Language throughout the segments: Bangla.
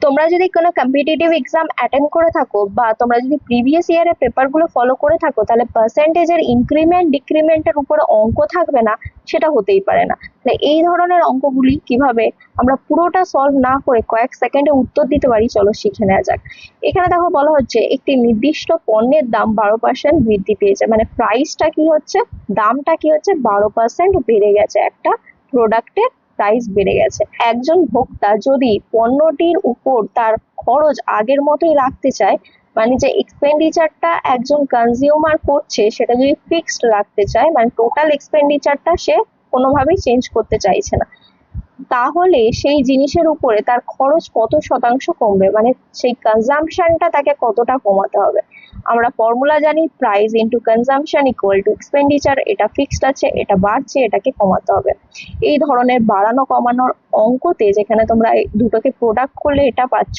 তোমরা যদি কোনো কম্পিটিটিভ এক্সাম অ্যাটেন্ড করে থাকো বা তোমরা যদি প্রিভিয়াস ইয়ারের পেপারগুলো ফলো করে থাকো, তাহলে পার্সেন্টেজের ইনক্রিমেন্ট ডিক্রিমেন্টের উপরে অঙ্ক থাকবে না, সেটা হতেই পারে না। তাহলে এই ধরনের অঙ্কগুলি কিভাবে আমরা পুরোটা সলভ না করে কয়েক সেকেন্ডে উত্তর দিতে পারি, চলো শিখে নেওয়া যাক। এখানে দেখো বলা হচ্ছে একটি নির্দিষ্ট পণ্যের দাম 12% বৃদ্ধি পেয়েছে, মানে প্রাইসটা কি হচ্ছে, দামটা কি হচ্ছে 12% বেড়ে গেছে, একটা প্রোডাক্টের প্রাইস বেড়ে গেছে। একজন ভোক্তা যদি পণ্যটির উপর তার খরচ আগের মতোই রাখতে চায়, মানে যে এক্সপেন্ডিচারটা একজন কনজিউমার করছে সেটা যদি ফিক্সড রাখতে চায়, মানে টোটাল এক্সপেন্ডিচারটা সে কোনোভাবেই চেঞ্জ করতে চাইছে না, তাহলে সেই জিনিসের উপরে তার খরচ কত শতাংশ কমবে, মানে সেই কনজাম্পশনটা তাকে কতটা কমাতে হবে। আমরা ফর্মুলা জানি, price into consumption equal to expenditure. এটা ফিক্সড আছে, এটা বাড়ছে, এটাকে কমাতে হবে। এই ধরনের বাড়ানো কমানোর অঙ্কতে যেখানে তোমরা দুটোকে প্রোডাক্ট করলে এটা পাচ্ছ,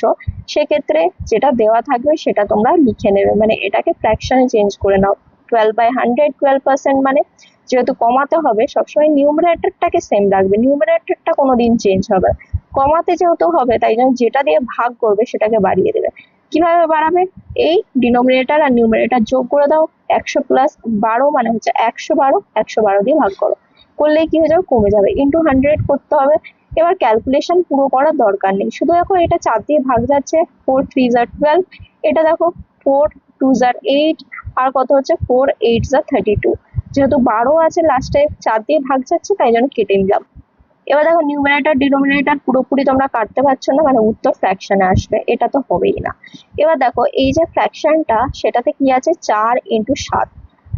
সেক্ষেত্রে যেটা দেওয়া থাকবে সেটা তোমরা লিখে নেবে, মানে এটাকে ফ্র্যাকশনে চেঞ্জ করে নাও। 12/100 12%, মানে যেহেতু কমাতে হবে সবসময় নিউমারেটরটাকে সেম রাখবে, নিউমারেটরটা কোনোদিন চেঞ্জ হবে। কমাতে যেহেতু হবে তাই জন্য যেটা দিয়ে ভাগ করবে সেটাকে বাড়িয়ে দেবে। কিভাবে বাড়াবে, এই ডিনোমিনেটর আর নিউমারেটর যোগ করে দাও, 100 প্লাস 12 মানে হচ্ছে 112, 112 দিয়ে ভাগ করো, করলেই কি হয়ে যাবে, কমে যাবে। ইন্টু 100 করতে হবে। এবার ক্যালকুলেশন পুরো করার দরকার নেই, শুধু দেখো এটা 4 দিয়ে ভাগ যাচ্ছে, 4 3 jar 12, এটা দেখো 4 2 jar 8, আর কত হচ্ছে 4 8 jar 32। যেহেতু 12 আছে লাস্টে 4 দিয়ে ভাগ যাচ্ছে তাই জন্য কেটে নিলাম। এবার দেখো নিউমারেটর ডিনোমিনেটর পুরোপুরি তোমরা কাটতে পারছো না, মানে উত্তর ফ্র্যাকশনে আসবে, এটা তো হবেই না। এবার দেখো এই যে ফ্র্যাকশনটা সেটাতে কি আছে, 4 × 7,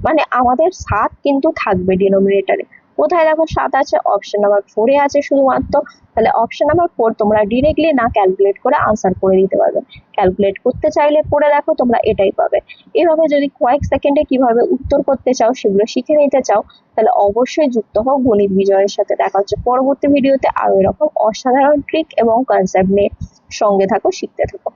মানে আমাদের 7 কিন্তু থাকবে ডিনোমিনেটরে। কোথায় দেখো 7 আছে, অপশন নাম্বার 4 আছে শুধুমাত্র। তাহলে অপশন নাম্বার 4 তোমরা ডিরেক্টলি না ক্যালকুলেট করে আনসার করে দিতে পারবে, ক্যালকুলেট করতে চাইলে পড়ে দেখো তোমরা এটাই পাবে। এভাবে যদি কয়েক সেকেন্ডে কিভাবে উত্তর করতে চাও সেগুলো শিখে নিতে চাও, তাহলে অবশ্যই যুক্ত হও গণিত বিজয়ের সাথে। দেখা হচ্ছে পরবর্তী ভিডিওতে আরো এরকম অসাধারণ ট্রিক এবং কনসেপ্ট নিয়ে। সঙ্গে থাকো, শিখতে থাকো।